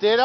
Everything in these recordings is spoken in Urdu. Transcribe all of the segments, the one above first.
13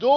2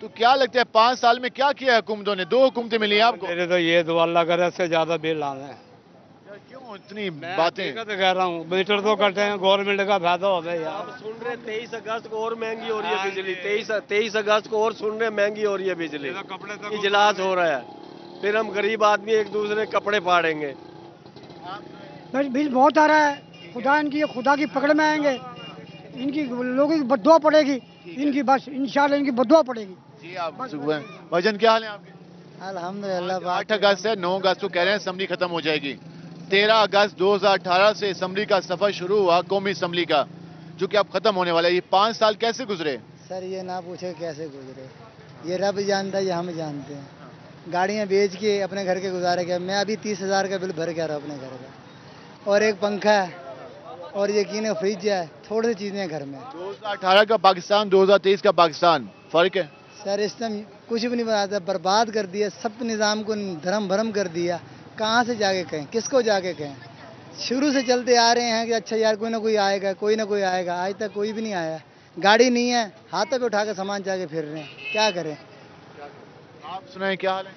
تو کیا لگتا ہے 5 سال میں کیا کیا ہے حکومتوں نے؟ 2 حکومتیں ملی ہیں آپ کو، میرے تو یہ دعا اللہ کرے اس سے زیادہ بل آنا ہے. کیوں اتنی باتیں؟ حقیقت کہہ رہا ہوں، میٹر تو کٹے ہیں، گورنمنٹ کا فائدہ ہوتا ہے یار. اب سن رہے 23 اگست کو اور مہنگی ہو رہی ہے بجلی. 23 اگست کو اور سن رہے مہنگی ہو رہی ہے بجلی. اجلاس ہو رہا ہے، پھر ہم غریب آدمی ایک دوسرے کے کپڑے پھاڑیں گے. بل بہت آ رہا ہے. خدا کی پکڑ میں آئیں گے. ان کی لوگوں کی بددعا پڑے گی، ان کی بس انشاءاللہ ان کی بددعا پڑے گی. جی آپ بھجن کیا حال ہے آپ کے؟ الحمدللہ. 8 اگست ہے، 9 اگست کو کہہ رہے ہیں اسمبلی ختم ہو جائے گی. 13 اگست 2018 سے اسمبلی کا سفر شروع ہوا، قومی اسمبلی کا، جو کہ اب ختم ہونے والا ہے. یہ 5 سال کیسے گزرے؟ سر یہ نہ پوچھے کیسے گزرے، یہ رب جانتا ہے، یہ ہم جانتے ہیں. گاڑیاں بیچ کے اپنے گھر کے گزارے گئے. میں ابھی 30,000 کا بل بھر کے آ رہا ہوں اپنے گھر کا، اور ایک پنکھا ہے اور یقین فریج ہے، تھوڑی سی چیزیں ہیں گھر میں. 2018 کا پاکستان، 2023 کا پاکستان، فرق ہے؟ سر اس ٹائم کچھ بھی نہیں بتاتا، برباد کر دیا سب نظام کو، دھرم بھرم کر دیا. کہاں سے جا کے کہیں، کس کو جا کے کہیں؟ شروع سے چلتے آ رہے ہیں کہ اچھا یار کوئی نہ کوئی آئے گا، کوئی نہ کوئی آئے گا. آج تک کوئی بھی نہیں آیا. گاڑی نہیں ہے، ہاتھوں پہ اٹھا کے سامان جا کے پھر رہے ہیں. کیا کریں؟ آپ سنائیں کیا حال ہے؟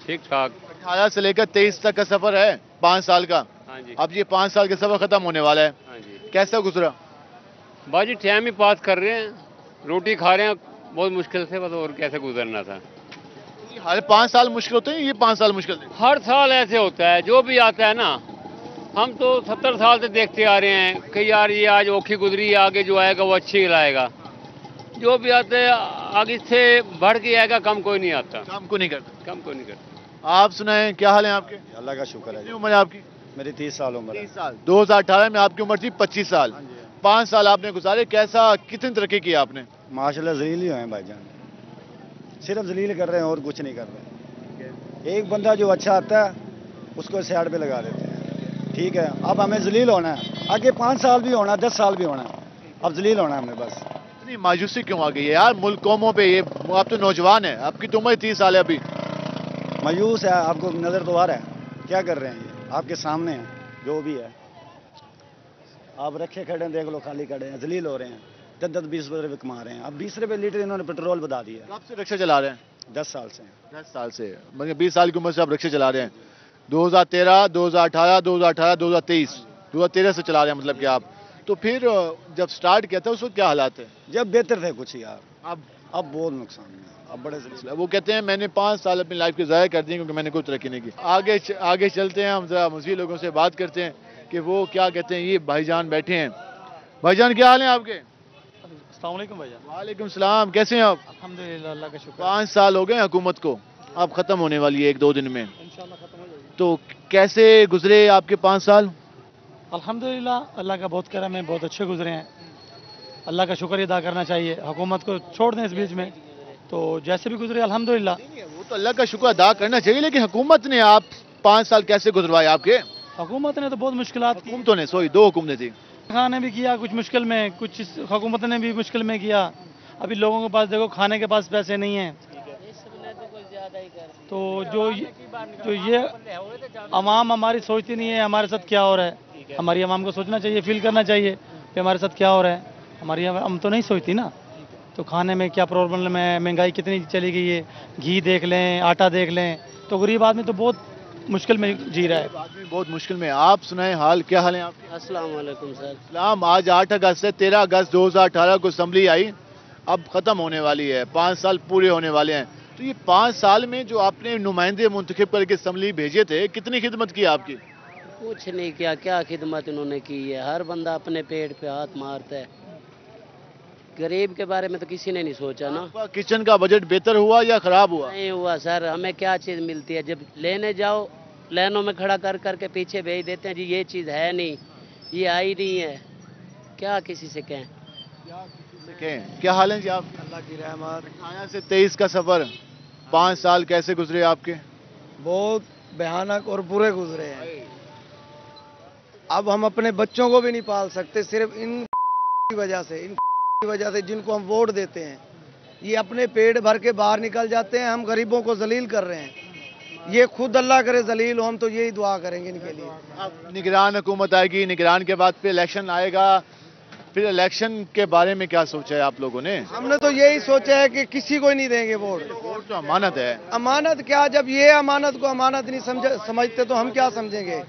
ٹھیک ٹھاک. 18 سے لے کر 23 تک کا سفر ہے، 5 سال کا. ہاں جی. اب یہ 5 سال کا سفر ختم ہونے والا ہے، ہاں جی. کیسا گزرا؟ باجی ٹائم ہی پاس کر رہے ہیں، روٹی کھا رہے ہیں بہت مشکل سے، بس اور کیسے گزرنا تھا. ہر 5 سال مشکل ہوتے ہیں، یہ 5 سال مشکل تھے؟ ہر سال ایسے ہوتا ہے، جو بھی آتا ہے نا. ہم تو 70 سال سے دیکھتے آ رہے ہیں کہ یار یہ آج اوکھی گزری ہے، آگے جو آئے گا وہ اچھی لائے گا. جو بھی آتا ہے آگے سے بڑھ کے آئے گا، کم کوئی نہیں آتا. کام کو نہیں کرتا. کم کوئی نہیں کرتا. آپ سنائیں کیا حال ہے آپ کے؟ اللہ کا شکر ہے کتنی جی. عمر ہے آپ کی؟ میری 30 سال عمر ہے. 30 سال. 2018 میں آپ کی عمر تھی 25 سال. 5 سال آپ نے گزارے، کیسا کتنی ترقی کی آپ نے؟ ماشاءاللہ ذلیل ہی ہوئے ہیں بھائی جان، صرف ذلیل کر رہے ہیں اور کچھ نہیں کر رہے. ایک بندہ جو اچھا آتا ہے اس کو سائڈ پہ لگا دیتے ہیں. ٹھیک ہے، اب ہمیں ذلیل ہونا ہے، آگے 5 سال بھی ہونا ہے، 10 سال بھی ہونا ہے، اب ذلیل ہونا ہے ہمیں بس. اتنی مایوسی کیوں آ گئی ہے یار ملک قوموں پہ؟ یہ آپ تو نوجوان ہیں، آپ کی تو عمر 30 سال ہے ابھی. مایوس ہے، آپ کو نظر تو آ رہا ہے کیا کر رہے ہیں. یہ آپ کے سامنے ہیں جو بھی ہے، آپ رکھے کھڑے ہیں، دیکھ لو خالی کھڑے ہیں، ذلیل ہو رہے ہیں. 10-20 روپے کما رہے ہیں. اب 20 روپے لیٹر انہوں نے پیٹرول بتا دیا. کب سے رکشہ چلا رہے ہیں؟ 10 سال سے. 10 سال سے، مگر 20 سال کی عمر سے آپ رکشے چلا رہے ہیں. 2013 2018 2018 2023 2013 سے چلا رہے ہیں مطلب کہ آپ. تو پھر جب سٹارٹ کیا تھا اس وقت کیا حالات ہیں؟ جب بہتر تھے کچھ یار، اب اب بہت نقصان ہے، اب بڑے ذلیل. وہ کہتے ہیں میں نے 5 سال اپنی لائف کے ضائع کر دیے کیونکہ میں نے کوئی ترقی نہیں کی. آگے چلتے ہیں، ہم ذرا مزید لوگوں سے بات کرتے ہیں کہ وہ کیا کہتے ہیں. یہ بھائی جان بیٹھے ہیں. بھائی جان کیا حال ہیں آپ کے؟ السلام علیکم بھائی جان. وعلیکم السلام، کیسے ہیں آپ؟ الحمدللہ اللہ کا شکر. 5 سال ہو گئے حکومت کو، اب ختم ہونے والی ہے 1-2 دن میں. انشاءاللہ ختم ہو جائے گی. تو کیسے گزرے آپ کے 5 سال؟ الحمدللہ اللہ کا بہت کرم ہے، بہت اچھے گزرے ہیں. اللہ کا شکر ادا کرنا چاہیے. حکومت کو چھوڑ دیں اس بیچ میں، تو جیسے بھی گزرے الحمدللہ. وہ تو اللہ کا شکر ادا کرنا چاہیے، لیکن حکومت نے آپ 5 سال کیسے گزروائے آپ کے؟ حکومت نے تو بہت مشکلات کی. حکومتوں نے 2 حکومتیں تھیں. خان نے بھی کیا کچھ مشکل میں، کچھ حکومت نے بھی مشکل میں کیا. ابھی لوگوں کے پاس دیکھو کھانے کے پاس پیسے نہیں ہیں. تو جو یہ عوام ہماری سوچتی نہیں ہے ہمارے ساتھ کیا ہو رہا ہے. ہماری عوام کو سوچنا چاہیے، فیل کرنا چاہیے کہ ہمارے ساتھ کیا ہو رہا ہے. ہماری عوام تو نہیں سوچتی نا. تو کھانے میں کیا پرابلم ہے، مہنگائی کتنی چلی گئی ہے. گھی دیکھ لیں، آٹا دیکھ لیں. تو غریب آدمی تو بہت مشکل میں جی رہا ہے. آدمی بہت مشکل میں. آپ سنائیں حال کیا حال ہیں آپ کے؟ السلام علیکم سر. اسلام. آج 8 اگست سے 13 اگست 2018 کو اسمبلی آئی، اب ختم ہونے والی ہے. 5 سال پورے ہونے والے ہیں. تو یہ 5 سال میں جو آپ نے نمائندے منتخب کر کے اسمبلی بھیجے تھے، کتنی خدمت کی آپ کی؟ کچھ نہیں کیا، کیا خدمت انہوں نے کی ہے. ہر بندہ اپنے پیٹ پہ ہاتھ مارتا ہے. غریب کے بارے میں تو کسی نے نہیں سوچا نا. کچن کا بجٹ بہتر ہوا یا خراب ہوا؟ نہیں ہوا سر. ہمیں کیا چیز ملتی ہے؟ جب لینے جاؤ لائنوں میں کھڑا کر کر کے پیچھے بھیج دیتے ہیں جی یہ چیز ہے نہیں، یہ آئی نہیں ہے. کیا کسی سے کہیں؟ کیا حال ہے جی آپ؟ اللہ کی رحمت. 18 سے 23 کا سفر، 5 سال کیسے گزرے آپ کے؟ بہت بھیانک اور برے گزرے ہیں. اب ہم اپنے بچوں کو بھی نہیں پال سکتے، صرف ان کی وجہ سے جن کو ہم ووٹ دیتے ہیں. یہ اپنے پیٹ بھر کے باہر نکل جاتے ہیں، ہم غریبوں کو ذلیل کر رہے ہیں. یہ خود اللہ کرے ذلیل ہو، ہم تو یہی دعا کریں گے ان کے لیے. اب نگران حکومت آئے گی، نگران کے بعد پھر الیکشن آئے گا، پھر الیکشن کے بارے میں کیا سوچا ہے آپ لوگوں نے؟ ہم نے تو یہی سوچا ہے کہ کسی کو ہی نہیں دیں گے ووٹ. ووٹ تو امانت ہے. امانت کیا؟ جب یہ امانت کو امانت نہیں سمجھتے تو ہم کیا سمجھیں گے؟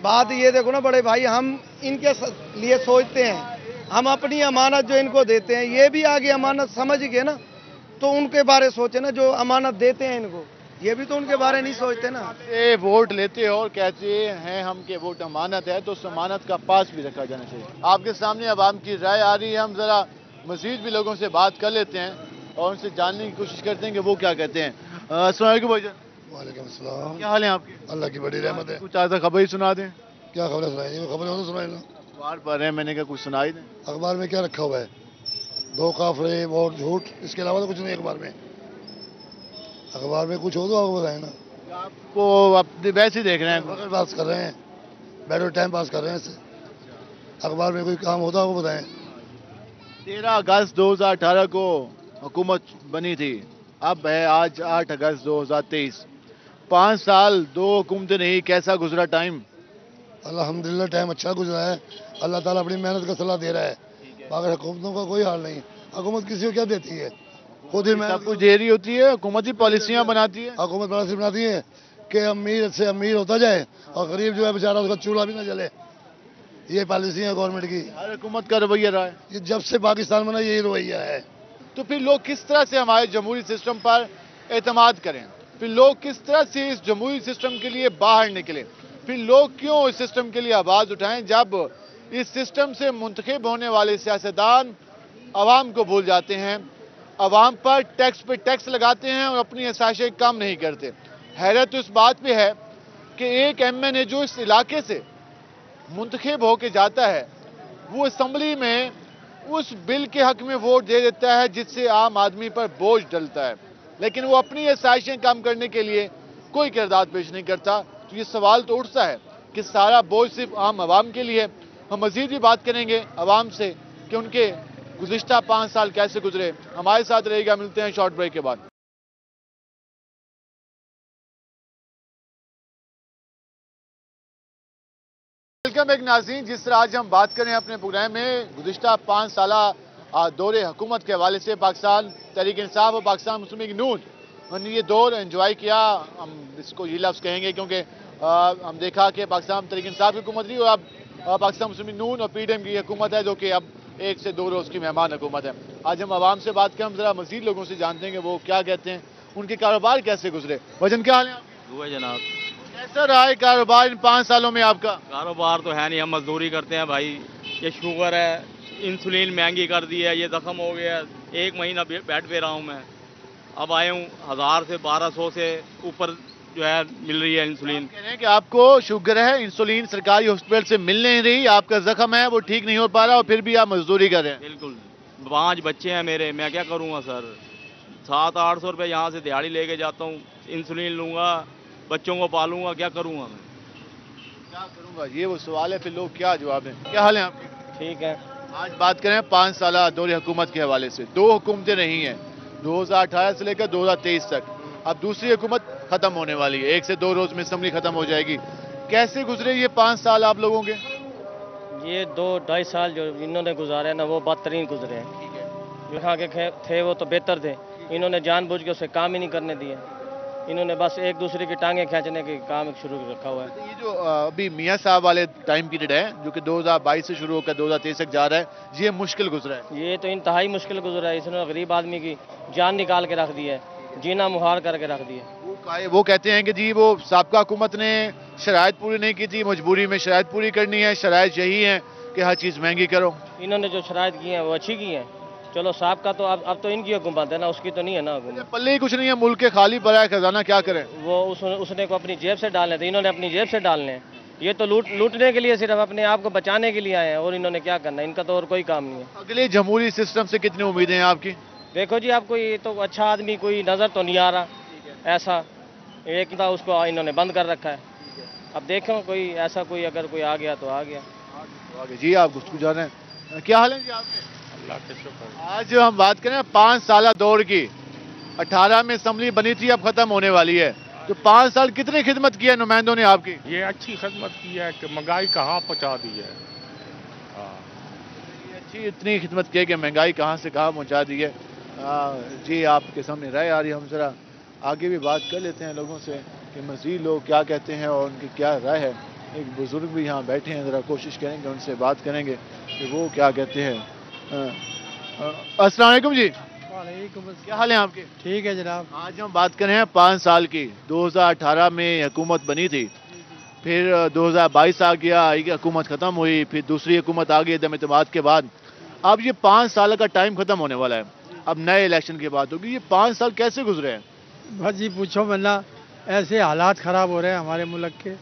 بات یہ دیکھو نا بڑے بھائی، ہم ان کے لیے سوچتے ہیں، ہم اپنی امانت جو ان کو دیتے ہیں یہ بھی آگے امانت سمجھ گئے نا، تو ان کے بارے سوچے نا جو امانت دیتے ہیں ان کو، یہ بھی تو ان کے بارے نہیں سوچتے نا. ووٹ لیتے اور کہتے ہیں ہم کہ ووٹ امانت ہے، تو اس امانت کا پاس بھی رکھا جانا چاہیے. آپ کے سامنے عوام کی رائے آ رہی ہے، ہم ذرا مزید بھی لوگوں سے بات کر لیتے ہیں اور ان سے جاننے کی کوشش کرتے ہیں کہ وہ کیا کہتے ہیں. السلام علیکم بھائی جان. وعلیکم السلام. کیا حال ہے آپ کے؟ اللہ کی بڑی رحمت ہے. کچھ تازہ خبر ہی سنا دیں. کیا خبریں سنائی؟ خبریں تو سنائی نا. اخبار پڑھ رہے ہیں، میں نے کہا کچھ سنائی دیں. اخبار میں کیا رکھا ہوا ہے؟ دھوکہ، فریب اور جھوٹ، اس کے علاوہ تو کچھ نہیں اخبار میں. اخبار میں کچھ ہو تو آپ بتائیں نا. آپ کو اپنے ویسے ہی دیکھ رہے ہیں؟ وقت پاس کر رہے ہیں، بیٹھو ٹائم پاس کر رہے ہیں اس سے. اخبار میں کوئی کام ہوتا ہے وہ بتائیں. 13 اگست 2018 کو حکومت بنی تھی، اب ہے آج 8 اگست 2023. 5 سال 2 حکومتیں نہیں، کیسا گزرا ٹائم؟ الحمدللہ ٹائم اچھا گزرا ہے. اللہ تعالیٰ اپنی محنت کا صلاح دے رہا ہے. باقی حکومتوں کا کوئی حال نہیں. حکومت کسی کو کیا دیتی ہے؟ خود ہی سب کچھ دے رہی ہوتی ہے، حکومت ہی پالیسیاں بناتی ہے. حکومت پالیسی بناتی ہے کہ امیر سے امیر ہوتا جائے اور غریب جو ہے بیچارہ اس کا چولہا بھی نہ جلے. یہ پالیسی ہے گورنمنٹ کی. ہر حکومت کا رویہ رہا ہے. یہ جب سے پاکستان بنا یہی رویہ ہے. تو پھر لوگ کس طرح سے ہمارے جمہوری سسٹم پر اعتماد کریں؟ پھر لوگ کس طرح سے اس جمہوری سسٹم کے لیے باہر نکلیں؟ پھر لوگ کیوں اس سسٹم کے لیے آواز اٹھائیں جب اس سسٹم سے منتخب ہونے والے سیاستدان عوام کو بھول جاتے ہیں، عوام پر ٹیکس پہ ٹیکس لگاتے ہیں اور اپنی آسائشیں کم نہیں کرتے؟ حیرت اس بات پہ ہے کہ ایک ایم این اے جو اس علاقے سے منتخب ہو کے جاتا ہے، وہ اسمبلی میں اس بل کے حق میں ووٹ دے دیتا ہے جس سے عام آدمی پر بوجھ ڈلتا ہے، لیکن وہ اپنی آسائشیں کم کرنے کے لیے کوئی کردار پیش نہیں کرتا. تو یہ سوال تو اٹھتا ہے کہ سارا بوجھ صرف عام عوام کے لیے. ہم مزید بھی بات کریں گے عوام سے کہ ان کے گزشتہ 5 سال کیسے گزرے. ہمارے ساتھ رہے گا، ملتے ہیں شارٹ بریک کے بعد. ویلکم ایک ناظرین، جس طرح آج ہم بات کریں اپنے پروگرام میں گزشتہ 5 سالہ دور حکومت کے حوالے سے پاکستان تحریک انصاف اور پاکستان مسلم لیگ نون نے یہ دور انجوائے کیا. ہم اس کو یہ لفظ کہیں گے کیونکہ ہم دیکھا کہ پاکستان تحریک انصاف کی حکومت رہی اور اب پاکستان مسلم لیگ نون اور پی ڈی ایم کی حکومت ہے جو کہ اب 1 سے 2 روز کی مہمان حکومت ہے. آج ہم عوام سے بات کریں، ہم ذرا مزید لوگوں سے جانتے ہیں کہ وہ کیا کہتے ہیں، ان کے کاروبار کیسے گزرے. وجن کیا حال ہے آپ؟ دعا جناب. کیسا رہا ہے کاروبار ان 5 سالوں میں آپ کا؟ کاروبار تو ہے نہیں، ہم مزدوری کرتے ہیں بھائی. یہ شوگر ہے، انسولین مہنگی کر دی ہے، یہ زخم ہو گیا ہے. 1 مہینہ بیڈ پہ رہا ہوں میں. اب آئے ہوں 1000 سے 1200 سے اوپر جو ہے مل رہی ہے انسولین. کہہ رہے ہیں کہ آپ کو شوگر ہے، انسولین سرکاری ہاسپٹل سے مل نہیں رہی، آپ کا زخم ہے وہ ٹھیک نہیں ہو پا رہا اور پھر بھی آپ مزدوری کر رہے ہیں. بالکل. 5 بچے ہیں میرے، میں کیا کروں گا سر. 700-800 روپے یہاں سے دیہڑی لے کے جاتا ہوں، انسولین لوں گا، بچوں کو پالوں گا، کیا کروں گا میں؟ کیا کروں گا، یہ وہ سوال ہے. پھر لوگ کیا جواب دیں. کیا حال ہے آپ کے؟ ٹھیک ہے. آج بات کریں 5 سالہ دور حکومت کے حوالے سے. 2 حکومتیں رہی ہیں 2018 سے لے کر 2023 تک. اب دوسری حکومت ختم ہونے والی ہے، 1 سے 2 روز میں اسمبلی ختم ہو جائے گی. کیسے گزرے یہ 5 سال آپ لوگوں کے؟ یہ 2-2.5 سال جو انہوں نے گزارے نا وہ بدترین گزرے ہیں. جو یہاں کے تھے وہ تو بہتر تھے، انہوں نے جان بوجھ کے اسے کام ہی نہیں کرنے دیا. انہوں نے بس ایک دوسرے کی ٹانگیں کھینچنے کے کام شروع رکھا ہوا ہے. یہ جو ابھی میاں صاحب والے ٹائم پیریڈ ہے جو کہ 2022 سے شروع ہو کر 2023 تک جا رہا ہے، یہ مشکل گزرا ہے. یہ تو انتہائی مشکل گزرا ہے. اس نے غریب آدمی کی جان نکال کے رکھ دی ہے، جینا محال کر کے رکھ دی ہے. وہ کہتے ہیں کہ جی وہ سابقہ حکومت نے شرائط پوری نہیں کی تھی، مجبوری میں شرائط پوری کرنی ہے. شرائط یہی ہیں کہ ہر چیز مہنگی کرو. انہوں نے جو شرائط کی ہیں وہ اچھی کی ہیں. چلو صاحب کا تو اب تو ان کی حکومت ہے نا، اس کی تو نہیں ہے نا حکومت. پلے ہی کچھ نہیں ہے، ملک کے خالی پڑا ہے خزانہ، کیا کریں. وہ اس نے کو اپنی جیب سے ڈالنے تھے، انہوں نے اپنی جیب سے ڈالنے ہیں. یہ تو لوٹنے کے لیے، صرف اپنے آپ کو بچانے کے لیے آئے ہیں اور انہوں نے کیا کرنا ہے، ان کا تو اور کوئی کام نہیں ہے. اگلے جمہوری سسٹم سے کتنی امیدیں ہیں آپ کی؟ دیکھو جی، آپ کو یہ تو اچھا آدمی کوئی نظر تو نہیں آ رہا ایسا. ایک تھا اس کو انہوں نے بند کر رکھا ہے. اب دیکھو کوئی ایسا کوئی اگر کوئی آ گیا تو آ گیا. جی آپ گفتگو جا رہے ہیں. کیا حال ہے جی آپ کے؟ اللہ کے شکر. آج ہم بات کریں 5 سالہ دور کی. 18 میں اسمبلی بنی تھی، اب ختم ہونے والی ہے. تو 5 سال کتنی خدمت کی ہے نمائندوں نے آپ کی؟ یہ اچھی خدمت کی ہے کہ مہنگائی کہاں پہنچا دی ہے. اچھی جی اتنی خدمت کی کہ مہنگائی کہاں سے کہاں پہنچا دی ہے. جی آپ کے سامنے رائے آ رہی ہے, ہم ذرا آگے بھی بات کر لیتے ہیں لوگوں سے کہ مزید لوگ کیا کہتے ہیں اور ان کی کیا رائے ہے. ایک بزرگ بھی یہاں بیٹھے ہیں, ذرا کوشش کریں گے ان سے بات کریں گے کہ وہ کیا کہتے ہیں. السلام علیکم جی. وعلیکم السلام. کیا حال ہے آپ کے؟ ٹھیک ہے جناب. آج ہم بات کریں 5 سال کی. 2018 میں حکومت بنی تھی, پھر 2022 آ گیا, ایک حکومت ختم ہوئی, پھر دوسری حکومت آ گئی عدم اعتماد کے بعد. اب یہ 5 سال کا ٹائم ختم ہونے والا ہے, اب نئے الیکشن کی بات ہوگی. یہ 5 سال کیسے گزرے ہیں؟ بس جی پوچھو ورنہ ایسے حالات خراب ہو رہے ہیں ہمارے ملک کے,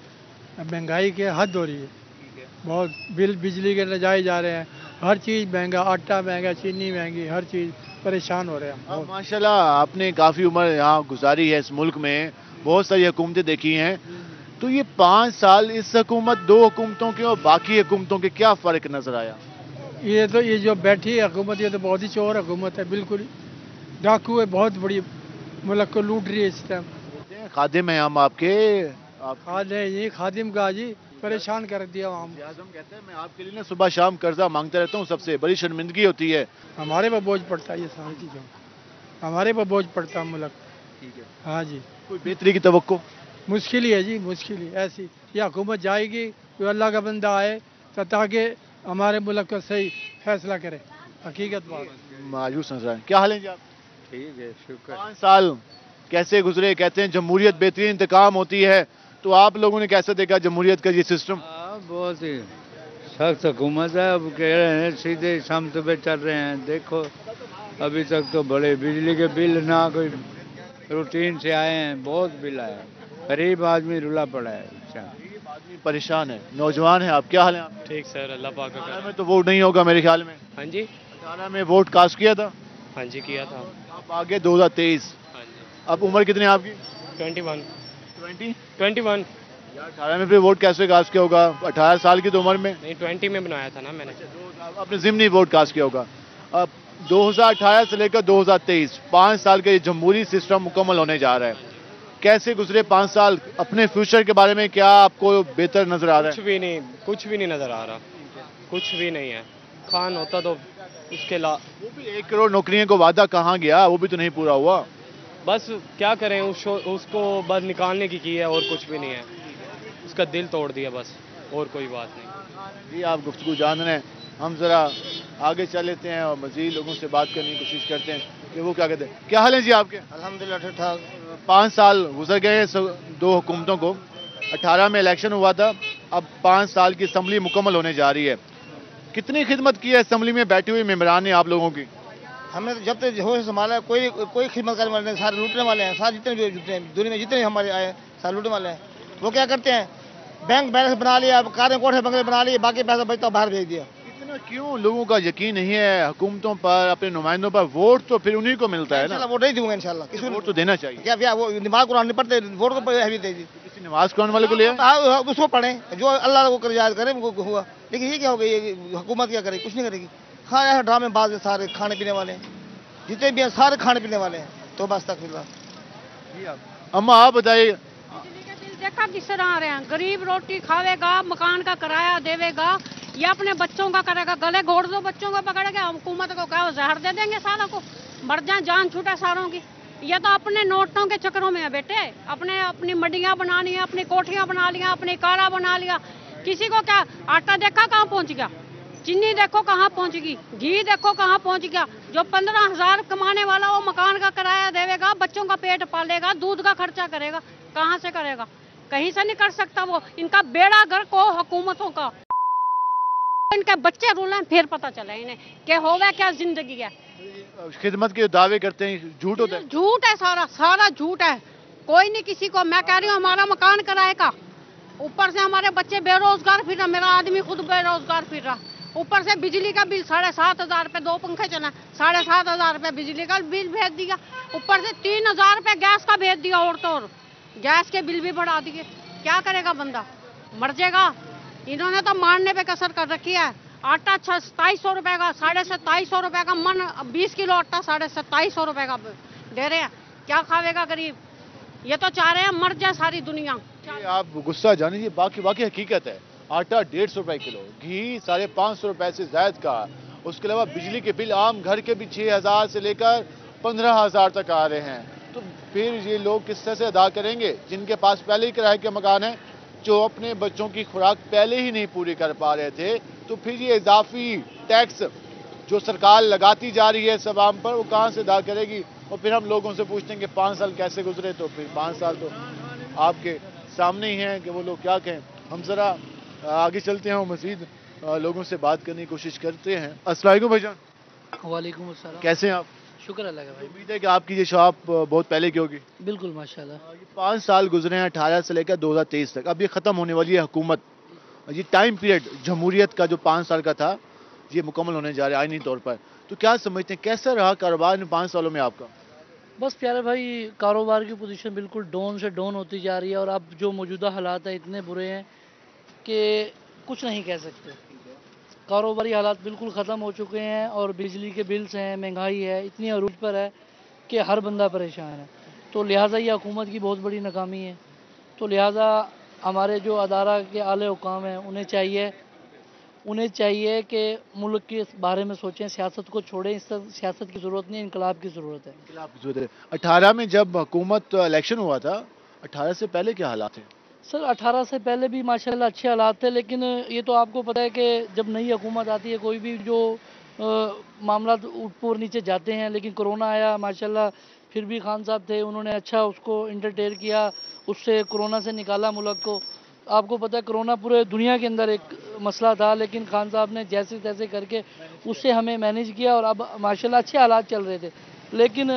مہنگائی کے حد ہو رہی ہے. بہت بل بجلی کے نہ جا رہے ہیں, ہر چیز مہنگا, آٹا مہنگا, چینی مہنگی, ہر چیز پریشان ہو رہے ہیں. ماشاءاللہ آپ نے کافی عمر یہاں گزاری ہے اس ملک میں, بہت ساری حکومتیں دیکھی ہیں, تو یہ 5 سال اس حکومت 2 حکومتوں کے اور باقی حکومتوں کے کیا فرق نظر آیا؟ یہ جو بیٹھی ہے حکومت, یہ تو بہت ہی چور حکومت ہے, بالکل ڈاکو ہے, بہت بڑی ملک کو لوٹ رہی ہے اس ٹائم. خادم ہیں ہم آپ کے, خادم کا جی پریشان کر دیا ہم. اعظم کہتے ہیں میں آپ کے لیے صبح شام قرضہ مانگتا رہتا ہوں, سب سے بڑی شرمندگی ہوتی ہے. ہمارے پہ بوجھ پڑتا ہے, یہ ساری چیزوں ہمارے پہ بوجھ پڑتا ہے ملک. ٹھیک ہے. ہاں جی. کوئی بہتری کی توقع؟ مشکل ہی ہے جی, مشکل ہی ایسی. یہ حکومت جائے گی, کوئی اللہ کا بندہ آئے تو تاکہ ہمارے ملک کا صحیح فیصلہ کرے. حقیقت بات. مایوس نظر آئے. کیا حال ہے جی آپ؟ ٹھیک ہے, شکر. 5 سال کیسے گزرے؟ کہتے ہیں جمہوریت بہترین انتقام ہوتی ہے, تو آپ لوگوں نے کیسے دیکھا جمہوریت کا یہ سسٹم؟ بہت ہی سخت حکومت ہے. اب کہہ رہے ہیں سیدھے سمت پہ چل رہے ہیں. دیکھو ابھی تک تو بڑے بجلی کے بل نہ کوئی روٹین سے آئے ہیں, بہت بل آئے. غریب آدمی رلا پڑا ہے. غریب آدمی پریشان ہے. نوجوان ہیں آپ, کیا حال ہے آپ؟ ٹھیک سر, اللہ پاک کا کرم. میں تو ووٹ نہیں ہوگا میرے خیال میں. ہاں جی. 18 میں ووٹ کاسٹ کیا تھا. ہاں جی کیا تھا. اب آگے 2023. ہاں جی. اب عمر کتنی ہے آپ کی؟ 21. 18 میں پھر ووٹ کیسے کاسٹ کیا ہوگا؟ 18 سال کی تو عمر میں نہیں 20 میں بنایا تھا نا میں نے. اپنے ضمنی ووٹ کاسٹ کیا ہوگا. اب 2018 سے لے کر 2023 5 سال کا یہ جمہوری سسٹم مکمل ہونے جا رہا ہے. کیسے گزرے 5 سال؟ اپنے فیوچر کے بارے میں کیا آپ کو بہتر نظر آ رہا ہے؟ کچھ بھی نہیں نظر آ رہا. کچھ بھی نہیں ہے. خان ہوتا تو اس کے وہ بھی 1 کروڑ نوکریوں کو وعدہ کہاں گیا, وہ بھی تو نہیں پورا ہوا. بس کیا کریں, اس کو بس نکالنے کی ہے, اور کچھ بھی نہیں ہے. اس کا دل توڑ دیا بس, اور کوئی بات نہیں. جی آپ گفتگو جان رہے ہیں, ہم ذرا آگے چل لیتے ہیں اور مزید لوگوں سے بات کرنے کی کوشش کرتے ہیں کہ وہ کیا کہتے ہیں. کیا حال ہے جی آپ کے؟ الحمدللہ ٹھیک ٹھاک. 5 سال گزر گئے ہیں 2 حکومتوں کو. 18 میں الیکشن ہوا تھا, اب 5 سال کی اسمبلی مکمل ہونے جا رہی ہے. کتنی خدمت کی ہے اسمبلی میں بیٹھے ہوئے ممبران نے آپ لوگوں کی؟ ہم نے جب تک ہوش سنبھالا کوئی خدمت کرنے والے نہیں, سارے لوٹنے والے ہیں. سارے جتنے بھی دنیا میں جتنے ہمارے آئے سارے لوٹنے والے ہیں. وہ کیا کرتے ہیں, بینک بیلنس بنا لیا, کاریں کوٹھے بنگلے بنا لیے, باقی پیسہ بچتا باہر بھیج دیا. اتنا کیوں لوگوں کا یقین نہیں ہے حکومتوں پر, اپنے نمائندوں پر؟ ووٹ تو پھر انہیں کو ملتا ہے نا. ووٹ نہیں دوں گا انشاءاللہ. کسی ووٹ تو دینا چاہیے. کیا وہ نماز قرآن نہیں پڑھتے, ووٹ کو دے دی. کسی نماز قرآن والے کو لیا اس کو پڑھیں, جو اللہ کو یاد کرے وہ ہوا. لیکن یہ کیا ہوگا, یہ حکومت کیا کرے, کچھ نہیں کرے گی. ہاں ایسے ڈرامے باز سارے کھانے پینے والے ہیں, جتنے بھی ہیں سارے کھانے پینے والے ہیں. تو بس تک اما آپ بتائیے. دیکھا کس طرح آ رہے ہیں, غریب روٹی کھاوے گا, مکان کا کرایہ دے گا, یا اپنے بچوں کا کرے گا. گلے گھوڑ دو بچوں کو, پکڑ کے حکومت کو کیا زہر دے دیں گے ساروں کو, مر جائیں, جان چھوٹے ساروں کی. یہ تو اپنے نوٹوں کے چکروں میں ہے بیٹے. اپنی مڈیاں بنا لی ہیں, اپنی کوٹھیاں بنا لیا, اپنی کارا بنا لیا. کسی کو کیا آٹا دیکھا کہاں پہنچ گیا, چینی دیکھو کہاں پہنچ گئی, گھی دیکھو کہاں پہنچ گیا. جو 15,000 کمانے والا وہ مکان کا کرایہ دے گا, بچوں کا پیٹ پالے گا, دودھ کا خرچہ کرے گا, کہاں سے کرے گا؟ کہیں سے نہیں کر سکتا. وہ ان کا بیڑا گرک ہو حکومتوں کا. ان کے بچے رولیں پھر پتہ چلے انہیں کہ ہوگا کیا زندگی ہے. خدمت کے دعوے کرتے ہیں, جھوٹ ہوتا ہے. جھوٹ ہے, سارا جھوٹ ہے. کوئی نہیں کسی کو. میں کہہ رہی ہوں ہمارا مکان کرائے کا, اوپر سے ہمارے بچے بے روزگار پھر رہا, میرا آدمی خود بے روزگار پھر رہا. اوپر سے بجلی کا بل 7,500 روپے, 2 پنکھے چلا, 7,500 روپے بجلی کا بل بھیج دیا. اوپر سے 3,000 روپے گیس کا بھیج دیا, اور تو گیس کے بل بھی بڑھا دیے. کیا کرے گا بندہ, مر جائے گا. انہوں نے تو مارنے پہ کسر کر رکھی ہے. آٹا 2700 روپے کا, 2750 روپے کا من, 20 کلو آٹا 2750 روپے کا دے رہے ہیں. کیا کھاوے گا غریب؟ یہ تو چاہ رہے ہیں مر جائے ساری دنیا. آپ غصہ جانے, یہ باقی حقیقت ہے. آٹا 150 روپے کلو, گھی 550 روپے سے زائد کا, اس کے علاوہ بجلی کے بل عام گھر کے بھی 6,000 سے لے کر 15,000 تک آ رہے ہیں. تو پھر یہ لوگ کس طرح سے ادا کریں گے جن کے پاس پہلے ہی کرائے کے مکان ہیں, جو اپنے بچوں کی خوراک پہلے ہی نہیں پوری کر پا رہے تھے. تو پھر یہ اضافی ٹیکس جو سرکار لگاتی جا رہی ہے اس عوام پر, وہ کہاں سے ادا کرے گی؟ اور پھر ہم لوگوں سے پوچھتے ہیں کہ 5 سال کیسے گزرے, تو پھر 5 سال تو آپ کے سامنے ہی ہیں کہ وہ لوگ کیا کہیں. ہم ذرا آگے چلتے ہیں اور مزید لوگوں سے بات کرنے کی کوشش کرتے ہیں. السلام علیکم بھائی جان. وعلیکم السلام. کیسے ہیں آپ؟ شکر اللہ کا بھائی. امید ہے کہ آپ کی یہ شاپ بہت پہلے کی ہوگی. بالکل ماشاءاللہ. 5 سال گزرے ہیں 18 سے لے کر 2023 تک. اب یہ ختم ہونے والی ہے حکومت. یہ ٹائم پیریڈ جمہوریت کا جو 5 سال کا تھا یہ مکمل ہونے جا رہا ہے آئینی طور پر. تو کیا سمجھتے ہیں کیسا رہا کاروبار ان 5 سالوں میں آپ کا؟ بس پیارے بھائی, کاروبار کی پوزیشن بالکل ڈاؤن سے ڈاؤن ہوتی جا رہی ہے, اور اب جو موجودہ حالات ہیں اتنے برے ہیں کہ کچھ نہیں کہہ سکتے. کاروباری حالات بالکل ختم ہو چکے ہیں, اور بجلی کے بلز ہیں, مہنگائی ہے, اتنی عروج پر ہے کہ ہر بندہ پریشان ہے. تو لہٰذا یہ حکومت کی بہت بڑی ناکامی ہے. تو لہٰذا ہمارے جو ادارہ کے اعلی حکام ہیں انہیں چاہیے کہ ملک کے بارے میں سوچیں, سیاست کو چھوڑیں. اس سیاست کی ضرورت نہیں, انقلاب کی ضرورت ہے. انقلاب کی ضرورت ہے. 18 میں جب حکومت الیکشن ہوا تھا, 18 سے پہلے کیا حالات تھے؟ سر 18 سے پہلے بھی ماشاءاللہ اچھے حالات تھے, لیکن یہ تو آپ کو پتہ ہے کہ جب نئی حکومت آتی ہے کوئی بھی جو معاملات اوپر نیچے جاتے ہیں. لیکن کرونا آیا ماشاءاللہ, پھر بھی خان صاحب تھے, انہوں نے اچھا اس کو انٹرٹین کیا, اس سے کرونا سے نکالا ملک کو. آپ کو پتہ ہے کرونا پورے دنیا کے اندر ایک مسئلہ تھا, لیکن خان صاحب نے جیسے تیسے کر کے اس سے ہمیں مینیج کیا, اور اب ماشاءاللہ اچھے حالات چل رہے تھے. لیکن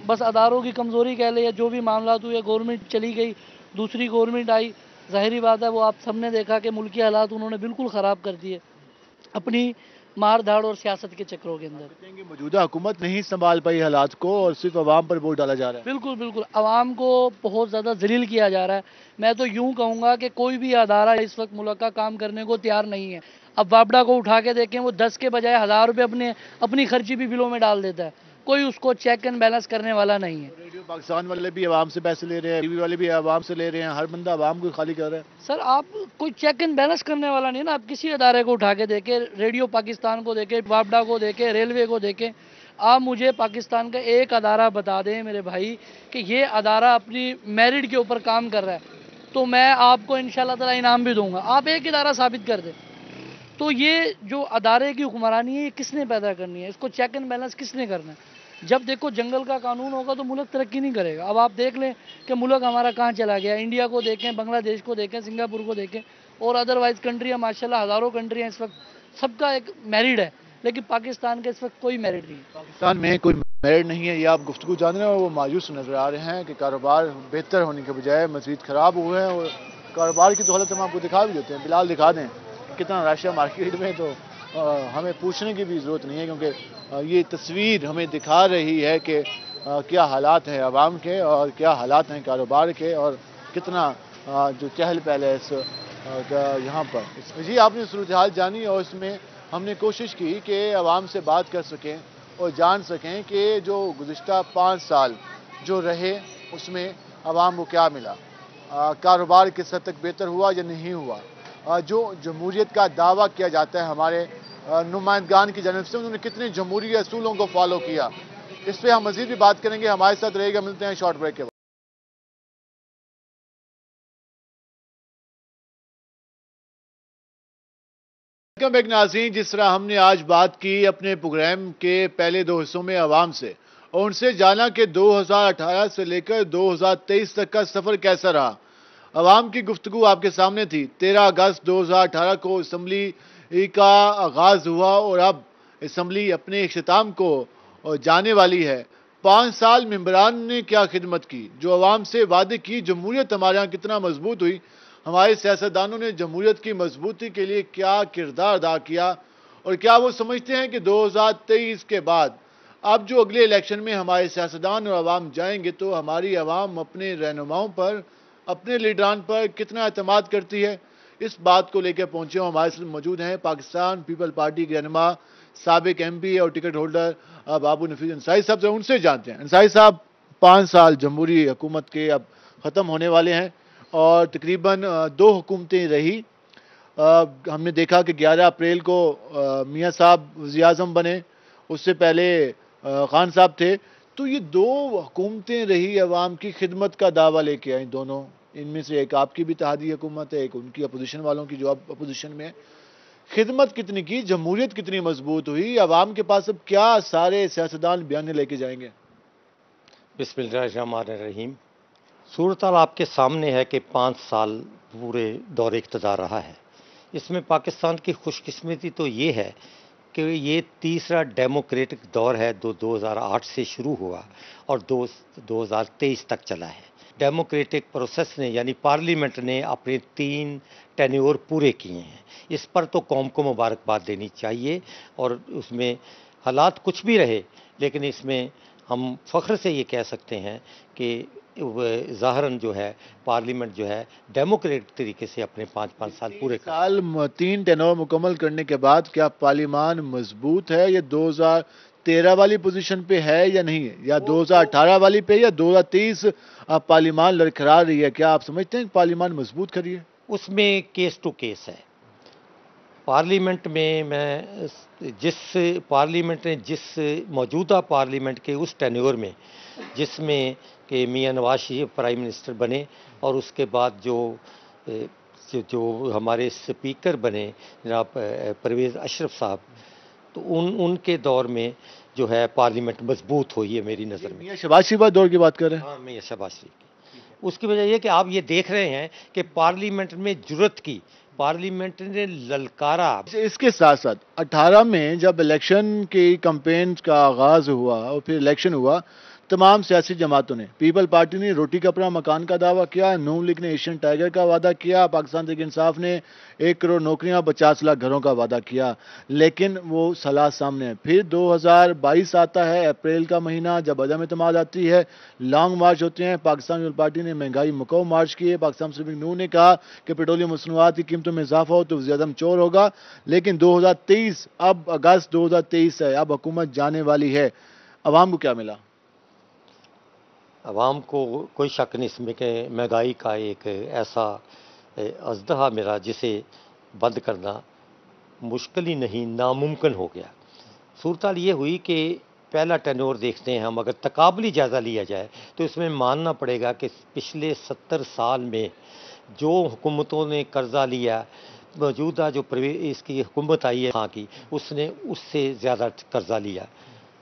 بس اداروں کی کمزوری کہہ لیں, یا جو بھی معاملات ہوئے, گورنمنٹ چلی گئی, دوسری گورنمنٹ آئی, ظاہری بات ہے وہ آپ سب نے دیکھا کہ ملکی حالات انہوں نے بالکل خراب کر دیے اپنی مار دھاڑ اور سیاست کے چکروں کے اندر. موجودہ حکومت نہیں سنبھال پائی حالات کو, اور صرف عوام پر ووٹ ڈالا جا رہا ہے. بالکل بالکل, عوام کو بہت زیادہ ذلیل کیا جا رہا ہے. میں تو یوں کہوں گا کہ کوئی بھی ادارہ اس وقت ملک کا کام کرنے کو تیار نہیں ہے. اب واپڈا کو اٹھا کے دیکھیں, وہ 10 کے بجائے 1000 روپے اپنی خرچی بھی بلوں میں ڈال دیتا ہے. کوئی اس کو چیک اینڈ بیلنس کرنے والا نہیں ہے. ریڈیو پاکستان والے بھی عوام سے پیسے لے رہے ہیں, ٹی وی والے بھی عوام سے لے رہے ہیں, ہر بندہ عوام کو خالی کر رہا ہے. سر آپ کوئی چیک اینڈ بیلنس کرنے والا نہیں ہے نا. آپ کسی ادارے کو اٹھا کے دیکھیں, ریڈیو پاکستان کو دیکھیں, واپڈا کو دیکھیں, ریلوے کو دیکھیں. آپ مجھے پاکستان کا ایک ادارہ بتا دیں میرے بھائی کہ یہ ادارہ اپنی میرٹ کے اوپر کام کر رہا ہے, تو میں آپ کو انشاءاللہ تعالی انعام بھی دوں گا. آپ ایک ادارہ ثابت کر دیں. تو یہ جو ادارے کی حکمرانی ہے یہ کس نے پیدا کرنی ہے, اس کو چیک اینڈ بیلنس کس نے کرنا ہے؟ جب دیکھو جنگل کا قانون ہوگا تو ملک ترقی نہیں کرے گا. اب آپ دیکھ لیں کہ ملک ہمارا کہاں چلا گیا. انڈیا کو دیکھیں, بنگلہ دیش کو دیکھیں, سنگاپور کو دیکھیں, اور ادروائز کنٹریاں ماشاءاللہ ہزاروں کنٹریاں اس وقت, سب کا ایک میرٹ ہے, لیکن پاکستان کے اس وقت کوئی میرٹ نہیں ہے. پاکستان میں کوئی میرٹ نہیں ہے, یہ آپ گفتگو جان رہے ہیں. وہ مایوس نظر آ رہے ہیں کہ کاروبار بہتر ہونے کے بجائے مزید خراب ہوئے ہیں, اور کاروبار کی تو حالت ہم آپ کو دکھا بھی دیتے ہیں. بلال دکھا دیں کتنا رش ہے مارکیٹ میں, تو ہمیں پوچھنے کی بھی ضرورت نہیں ہے, کیونکہ یہ تصویر ہمیں دکھا رہی ہے کہ کیا حالات ہیں عوام کے, اور کیا حالات ہیں کاروبار کے, اور کتنا جو چہل پہل ہے اس یہاں پر. جی آپ نے صورتحال جانی, اور اس میں ہم نے کوشش کی کہ عوام سے بات کر سکیں اور جان سکیں کہ جو گزشتہ 5 سال جو رہے اس میں عوام کو کیا ملا, کاروبار کس حد تک بہتر ہوا یا نہیں ہوا. جو جمہوریت کا دعویٰ کیا جاتا ہے ہمارے نمائندگان کی جانب سے, انہوں نے کتنے جمہوری اصولوں کو فالو کیا, اس پہ ہم مزید بھی بات کریں گے. ہمارے ساتھ رہے گا, ملتے ہیں شارٹ بریک کے بعد. ویلکم بیک ناظرین. جس طرح ہم نے آج بات کی اپنے پروگرام کے پہلے 2 حصوں میں عوام سے, اور ان سے جانا کہ 2018 سے لے کر 2023 تک کا سفر کیسا رہا. عوام کی گفتگو آپ کے سامنے تھی. 13 اگست 2018 کو اسمبلی کا آغاز ہوا, اور اب اسمبلی اپنے اختتام کو جانے والی ہے. 5 سال ممبران نے کیا خدمت کی, جو عوام سے وعدے کی. جمہوریت ہمارے ہاں کتنا مضبوط ہوئی, ہمارے سیاستدانوں نے جمہوریت کی مضبوطی کے لیے کیا کردار ادا کیا, اور کیا وہ سمجھتے ہیں کہ 2023 کے بعد اب جو اگلے الیکشن میں ہمارے سیاستدان اور عوام جائیں گے تو ہماری عوام اپنے رہنماؤں پر, اپنے لیڈران پر کتنا اعتماد کرتی ہے. اس بات کو لے کے پہنچے ہوں. ہمارے ساتھ موجود ہیں پاکستان پیپل پارٹی کے رہنما, سابق ایم پی اور ٹکٹ ہولڈر بابو نفیس انصاری صاحب سے. ان سے جانتے ہیں. انصاری صاحب, 5 سال جمہوری حکومت کے اب ختم ہونے والے ہیں, اور تقریباً 2 حکومتیں رہی. ہم نے دیکھا کہ 11 اپریل کو میاں صاحب وزیر اعظم بنے، اس سے پہلے خان صاحب تھے. تو یہ دو حکومتیں رہی عوام کی خدمت کا دعویٰ لے کے آئیں دونوں. ان میں سے ایک آپ کی بھی اتحادی حکومت ہے، ایک ان کی اپوزیشن والوں کی جو اب اپوزیشن میں ہے. خدمت کتنی کی، جمہوریت کتنی مضبوط ہوئی، عوام کے پاس اب کیا سارے سیاستدان بیان لے کے جائیں گے؟ بسم اللہ الرحمن الرحیم. صورتحال آپ کے سامنے ہے کہ 5 سال پورے دور اقتدار رہا ہے. اس میں پاکستان کی خوش قسمتی تو یہ ہے کہ یہ تیسرا ڈیموکریٹک دور ہے، 2008 سے شروع ہوا اور 2023 تک چلا ہے. ڈیموکریٹک پروسیس نے یعنی پارلیمنٹ نے اپنے 3 ٹینیور پورے کیے ہیں. اس پر تو قوم کو مبارکباد دینی چاہیے، اور اس میں حالات کچھ بھی رہے لیکن اس میں ہم فخر سے یہ کہہ سکتے ہیں کہ ظاہراً جو ہے پارلیمنٹ جو ہے ڈیموکریٹک طریقے سے اپنے 5 سال پورے کر 3 ٹینور مکمل کرنے کے بعد کیا پارلیمان مضبوط ہے، یا 2013 والی پوزیشن پہ ہے یا نہیں ہے، یا 2018 والی پہ، یا 2023 پارلیمان لڑکھڑا رہی ہے؟ کیا آپ سمجھتے ہیں کہ پارلیمان مضبوط کری ہے؟ اس میں کیس ٹو کیس ہے. پارلیمنٹ میں جس موجودہ پارلیمنٹ کے اس ٹینیور میں جس میں کہ میاں نواز شریف پرائم منسٹر بنے اور اس کے بعد جو ہمارے سپیکر بنے جناب پرویز اشرف صاحب، تو ان کے دور میں جو ہے پارلیمنٹ مضبوط ہوئی ہے میری نظر میں. میاں شہباز شریف دور کی بات کر رہے ہیں؟ ہاں، میاں شہباز شریف کی. اس کی وجہ یہ کہ آپ یہ دیکھ رہے ہیں کہ پارلیمنٹ میں جرت کی، پارلیمنٹ نے للکارا. اس کے ساتھ ساتھ 18 میں جب الیکشن کی کمپین کا آغاز ہوا اور پھر الیکشن ہوا، تمام سیاسی جماعتوں نے، پیپل پارٹی نے روٹی کپڑا مکان کا دعویٰ کیا، نون لیگ نے ایشین ٹائیگر کا وعدہ کیا، پاکستان تحریک انصاف نے 1 کروڑ نوکریاں 50 لاکھ گھروں کا وعدہ کیا، لیکن وہ صلاح سامنے ہے. پھر 2022 آتا ہے، اپریل کا مہینہ، جب عدم اعتماد آتی ہے، لانگ مارچ ہوتے ہیں. پاکستان پیپل پارٹی نے مہنگائی مکو مارچ کی ہے، پاکستان مسلم لیگ نون نے کہا کہ پیٹرولیم مصنوعات کی قیمتوں میں اضافہ ہو تو وزیر اعظم چور ہوگا. لیکن 2023 اب اگست 2023 ہے، اب حکومت جانے والی ہے، عوام کو کیا ملا؟ عوام کو کوئی شک نہیں اس میں کہ مہنگائی کا ایک ایسا اژدہا ملا جسے بند کرنا مشکل ہی نہیں، ناممکن ہو گیا. صورتحال یہ ہوئی کہ پہلا ٹینور دیکھتے ہیں ہم، اگر تقابلی جائزہ لیا جائے تو اس میں ماننا پڑے گا کہ پچھلے 70 سال میں جو حکومتوں نے قرضہ لیا، موجودہ جو اس کی حکومت آئی ہے ہاں کی، اس نے اس سے زیادہ قرضہ لیا،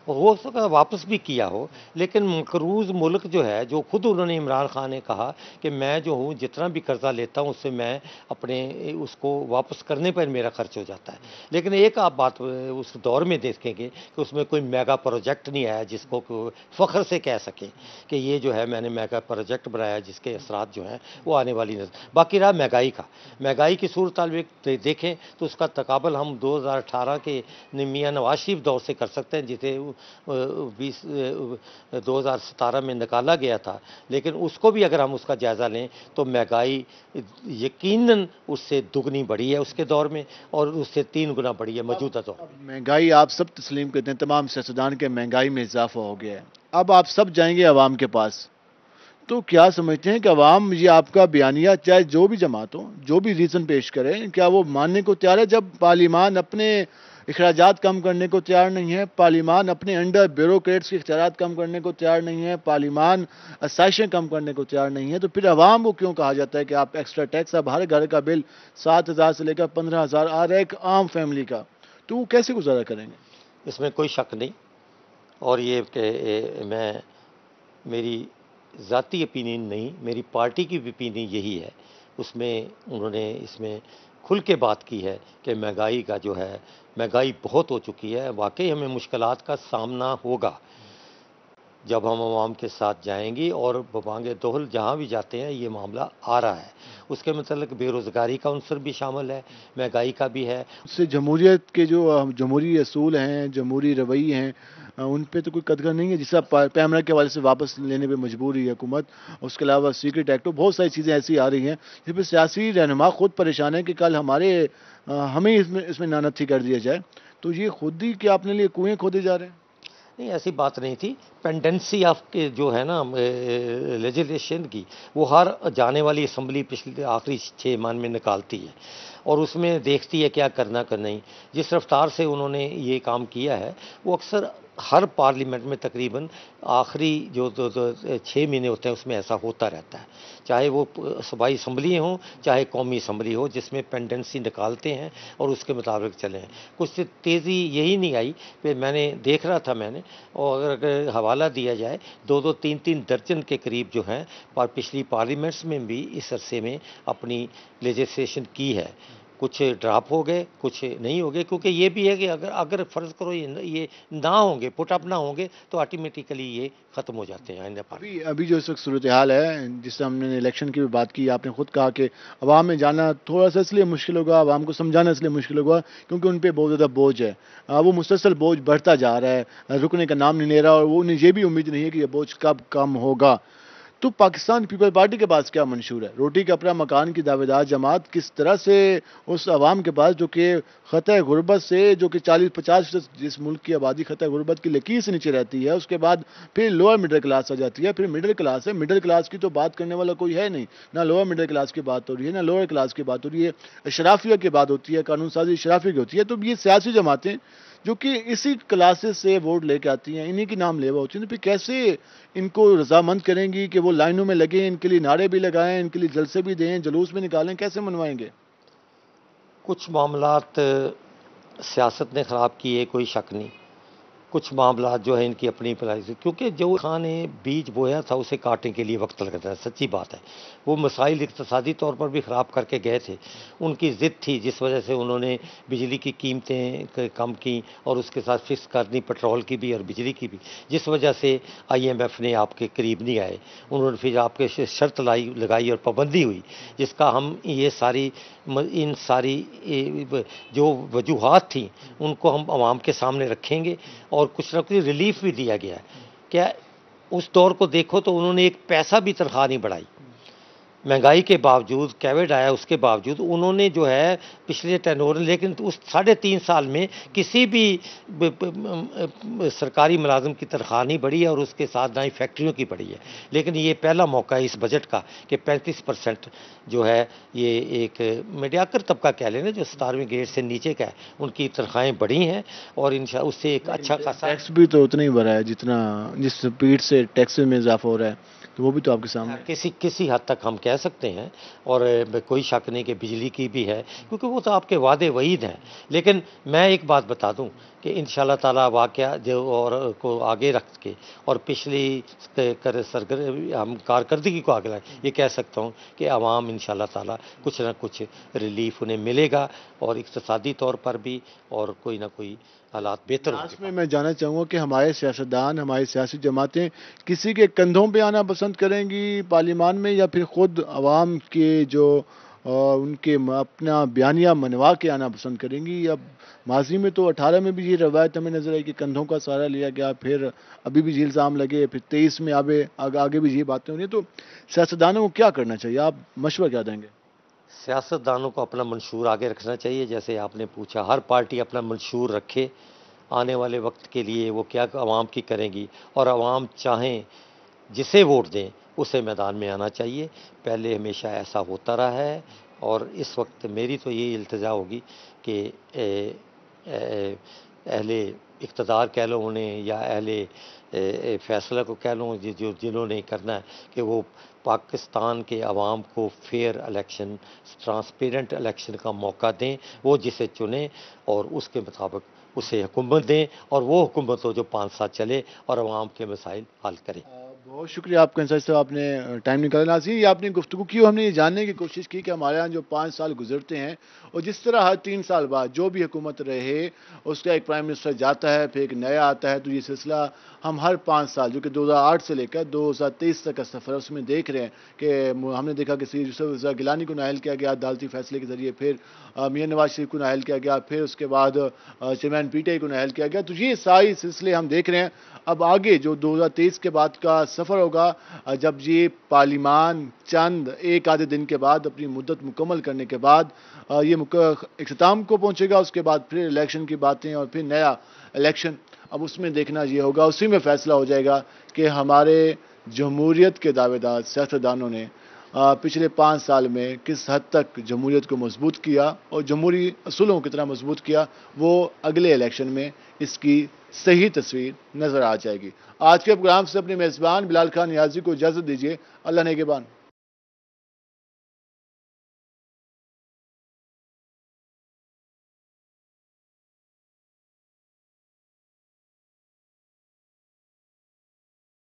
اور ہو سکتا واپس بھی کیا ہو. لیکن مقروض ملک جو ہے، جو خود انہوں نے عمران خان نے کہا کہ میں جو ہوں جتنا بھی قرضہ لیتا ہوں اس سے میں اپنے اس کو واپس کرنے پر میرا خرچ ہو جاتا ہے. لیکن ایک آپ بات اس دور میں دیکھیں گے کہ اس میں کوئی میگا پروجیکٹ نہیں آیا جس کو فخر سے کہہ سکیں کہ یہ جو ہے میں نے میگا پروجیکٹ بنایا جس کے اثرات جو ہیں وہ آنے والی نظر. باقی رہا مہنگائی کی صورتحال دیکھیں تو اس کا تقابل ہم 2018 کے میاں نواز شریف دور سے کر سکتے ہیں جسے 2017 میں نکالا گیا تھا. لیکن اس کو بھی اگر ہم اس کا جائزہ لیں تو مہنگائی یقیناً اس سے دگنی بڑھی ہے اس کے دور میں، اور اس سے 3 گنا بڑھی ہے موجودہ دور. مہنگائی آپ سب تسلیم کرتے ہیں، تمام سیاستدان کے مہنگائی میں اضافہ ہو گیا ہے. اب آپ سب جائیں گے عوام کے پاس، تو کیا سمجھتے ہیں کہ عوام یہ آپ کا بیانیہ چاہے جو بھی جماعت ہو، جو بھی ریزن پیش کرے، کیا وہ ماننے کو تیار ہے جب پارلیمان اپنے اخراجات کم کرنے کو تیار نہیں ہے، پارلیمان اپنے انڈر بیوروکریٹس کے اختیارات کم کرنے کو تیار نہیں ہے، پارلیمان اسائشیں کم کرنے کو تیار نہیں ہے، تو پھر عوام کو کیوں کہا جاتا ہے کہ آپ ایکسٹرا ٹیکس؟ اب ہر گھر کا بل 7,000 سے لے کر 15,000 آ رہا ہے ایک عام فیملی کا، تو وہ کیسے گزارا کریں گے؟ اس میں کوئی شک نہیں، اور یہ کہ میری ذاتی اپینین نہیں، میری پارٹی کی بھی اپینین یہی ہے. اس میں انہوں نے اس میں کھل کے بات کی ہے کہ مہنگائی کا جو ہے، مہنگائی بہت ہو چکی ہے، واقعی ہمیں مشکلات کا سامنا ہوگا جب ہم عوام کے ساتھ جائیں گی، اور ببانگ دہل جہاں بھی جاتے ہیں یہ معاملہ آ رہا ہے. اس کے متعلق بے روزگاری کا عنصر بھی شامل ہے، مہنگائی کا بھی ہے. اس سے جمہوریت کے جو جمہوری اصول ہیں، جمہوری رویے ہیں، ان پہ تو کوئی قدغن نہیں ہے، جس طرح پیمرا کے حوالے سے واپس لینے پہ مجبور ہوئی حکومت. اس کے علاوہ سیکرٹ ایکٹ، بہت ساری چیزیں ایسی آ رہی ہیں جس پہ سیاسی رہنما خود پریشان ہے کہ کل ہمیں اس میں نانت ہی کر دیا جائے. تو یہ خود ہی کہ اپنے لیے کنویں کھودے جا رہے ہیں. نہیں ایسی بات نہیں تھی. پینڈنسی آف کے جو ہے نا لیجسلیشن کی وہ ہر جانے والی اسمبلی پچھلے آخری 6 ماہ میں نکالتی ہے اور اس میں دیکھتی ہے کیا کرنا نہیں. جس رفتار سے انہوں نے یہ کام کیا ہے وہ اکثر ہر پارلیمنٹ میں تقریباً آخری جو 6 مہینے ہوتے ہیں اس میں ایسا ہوتا رہتا ہے, چاہے وہ صوبائی اسمبلی ہوں چاہے قومی اسمبلی ہو, جس میں پینڈنسی نکالتے ہیں اور اس کے مطابق چلیں. کچھ تیزی یہی نہیں آئی کہ میں نے دیکھ رہا تھا میں نے, اور اگر حوالہ دیا جائے 2-3 درجن کے قریب جو ہیں پچھلی پارلیمنٹس میں بھی اس عرصے میں اپنی لیجسلیشن کی ہے. کچھ ڈراپ ہو گئے, کچھ نہیں ہو گئے, کیونکہ یہ بھی ہے کہ اگر فرض کرو یہ نہ ہوں گے, پٹ اپ نہ ہوں گے تو آٹومیٹیکلی یہ ختم ہو جاتے ہیں آئندہ پارلیمنٹ. ابھی جو اس وقت صورتحال ہے, جس سے ہم نے الیکشن کی بھی بات کی, آپ نے خود کہا کہ عوام میں جانا تھوڑا سا اس لیے مشکل ہوگا, عوام کو سمجھانا اس لیے مشکل ہوگا کیونکہ ان پہ بہت زیادہ بوجھ ہے, وہ مسلسل بوجھ بڑھتا جا رہا ہے, رکنے کا نام نہیں لے رہا, اور وہ انہیں یہ بھی امید نہیں ہے کہ یہ بوجھ کب کم ہوگا. تو پاکستان پیپل پارٹی کے پاس کیا منشور ہے؟ روٹی کا اپنا مکان کی دعوے دار جماعت کس طرح سے اس عوام کے پاس جو کہ خطۂ غربت سے, جو کہ 40-50% جس ملک کی آبادی خطۂ غربت کی لکیر سے نیچے رہتی ہے, اس کے بعد پھر لوور مڈل کلاس آ جاتی ہے, پھر مڈل کلاس ہے. مڈل کلاس کی تو بات کرنے والا کوئی ہے نہیں, نہ لوور مڈل کلاس کی بات ہو رہی ہے, نہ لوور کلاس کی بات ہو رہی ہے, اشرافیہ کی بات ہوتی ہے, قانون سازی اشرافیہ کی ہوتی ہے. تو یہ سیاسی جماعتیں جو کہ اسی کلاسز سے ووٹ لے کے آتی ہیں, انہی کی نام لیوا ہوتی ہیں, تو پھر کیسے ان کو رضامند کریں گی کہ وہ لائنوں میں لگیں, ان کے لیے نعرے بھی لگائیں, ان کے لیے جلسے بھی دیں, جلوس بھی نکالیں, کیسے منوائیں گے؟ کچھ معاملات سیاست نے خراب کیے, کوئی شک نہیں. کچھ معاملات جو ہیں ان کی اپنی پلائی سے, کیونکہ جو خان نے بیج بویا تھا اسے کاٹنے کے لیے وقت لگتا ہے, سچی بات ہے. وہ مسائل اقتصادی طور پر بھی خراب کر کے گئے تھے, ان کی ضد تھی جس وجہ سے انہوں نے بجلی کی قیمتیں کم کی اور اس کے ساتھ فکس کرنی پٹرول کی بھی اور بجلی کی بھی, جس وجہ سے IMF نے آپ کے قریب نہیں آئے. انہوں نے پھر آپ کے شرط لگائی اور پابندی ہوئی, جس کا ہم یہ ان ساری جو وجوہات تھیں ان کو ہم عوام کے سامنے رکھیں گے, اور کچھ نہ کچھ ریلیف بھی دیا گیا ہے. کیا اس دور کو دیکھو تو انہوں نے ایک پیسہ بھی تنخواہ نہیں بڑھائی, مہنگائی کے باوجود, کووڈ آیا اس کے باوجود انہوں نے جو ہے پچھلے ٹرنور, لیکن اس 3.5 سال میں کسی بھی سرکاری ملازم کی تنخواہ نہیں بڑھی ہے, اور اس کے ساتھ نہ ہی فیکٹریوں کی بڑھی ہے. لیکن یہ پہلا موقع ہے اس بجٹ کا کہ 35% جو ہے یہ ایک میڈیاکر طبقہ کہہ لینا جو 17ویں گریڈ سے نیچے کا ہے, ان کی تنخواہیں بڑھی ہیں, اور اس سے ایک اچھا خاصا ٹیکس بھی تو اتنا ہی بڑھا ہے جتنا جس سپیڈ سے ٹیکس میں اضافہ ہو رہا ہے, تو وہ بھی تو آپ کے سامنے کسی حد تک ہم کہہ سکتے ہیں. اور کوئی شک نہیں کہ بجلی کی بھی ہے, کیونکہ وہ تو آپ کے وعدے وعید ہیں. لیکن میں ایک بات بتا دوں کہ انشاءاللہ تعالیٰ واقعہ جو اور کو آگے رکھ کے اور پچھلی ہم کارکردگی کو آگے لائیں, یہ کہہ سکتا ہوں کہ عوام انشاءاللہ تعالیٰ کچھ نہ کچھ ریلیف انہیں ملے گا, اور اقتصادی طور پر بھی, اور کوئی نہ کوئی حالات بہتر ہوں گے. میں جاننا چاہوں گا کہ ہمارے سیاستدان, ہماری سیاسی جماعتیں کسی کے کندھوں پہ آنا پسند کریں گی پارلیمان میں, یا پھر خود عوام کے جو ان کے اپنا بیانیہ منوا کے آنا پسند کریں گی؟ یا ماضی میں تو 18 میں بھی یہ روایت ہمیں نظر آئی کہ کندھوں کا سہارا لیا گیا, پھر ابھی بھی یہ الزام لگے, پھر 23 میں آگے بھی یہ باتیں ہو رہی ہیں. تو سیاستدانوں کو کیا کرنا چاہیے, آپ مشورہ کیا دیں گے؟ سیاستدانوں کو اپنا منشور آگے رکھنا چاہیے. جیسے آپ نے پوچھا, ہر پارٹی اپنا منشور رکھے, آنے والے وقت کے لیے وہ کیا عوام کی کریں گی, اور عوام چاہیں جسے ووٹ دیں اسے میدان میں آنا چاہیے. پہلے ہمیشہ ایسا ہوتا رہا ہے, اور اس وقت میری تو یہ التجا ہوگی کہ اہل اقتدار کہہ لو انہیں, یا اہل فیصلہ کو کہہ لوں, جنہوں نے کرنا ہے کہ وہ پاکستان کے عوام کو فیئر الیکشن, ٹرانسپیرنٹ الیکشن کا موقع دیں, وہ جسے چنیں اور اس کے مطابق اسے حکومت دیں, اور وہ حکومت ہو جو 5 سال چلے اور عوام کے مسائل حل کرے. بہت شکریہ آپ کا انصاف صاحب, آپ نے ٹائم نکالا. ناظرین, یہ آپ نے گفتگو کی, ہم نے یہ جاننے کی کوشش کی کہ ہمارے یہاں جو 5 سال گزرتے ہیں, اور جس طرح ہر 3 سال بعد جو بھی حکومت رہے اس کا ایک پرائم منسٹر جاتا ہے, پھر ایک نیا آتا ہے, تو یہ سلسلہ ہم ہر 5 سال جو کہ 2008 سے لے کر 2023 تک کا سفر, اس میں دیکھ رہے ہیں کہ ہم نے دیکھا کہ سید یوسف رضا گیلانی کو نااہل کیا گیا عدالتی فیصلے کے ذریعے, پھر میاں نواز شریف کو نااہل کیا گیا, پھر اس کے بعد چیئرمین PTI کو نااہل کیا گیا. تو یہ ساری سلسلے ہم دیکھ رہے ہیں. اب آگے جو 2023 کے بعد کا سفر ہوگا, جب یہ پارلیمان چند ایک آدھے دن کے بعد اپنی مدت مکمل کرنے کے بعد یہ اختتام کو پہنچے گا, اس کے بعد پھر الیکشن کی باتیں اور پھر نیا الیکشن. اب اس میں دیکھنا یہ ہوگا, اسی میں فیصلہ ہو جائے گا کہ ہمارے جمہوریت کے دعوے دار سیاستدانوں نے پچھلے 5 سال میں کس حد تک جمہوریت کو مضبوط کیا اور جمہوری اصولوں کو کتنا مضبوط کیا. وہ اگلے الیکشن میں اس کی صحیح تصویر نظر آ جائے گی. آج کے پروگرام سے اپنے میزبان بلال خان نیازی کو اجازت دیجیے. اللہ نگہبان.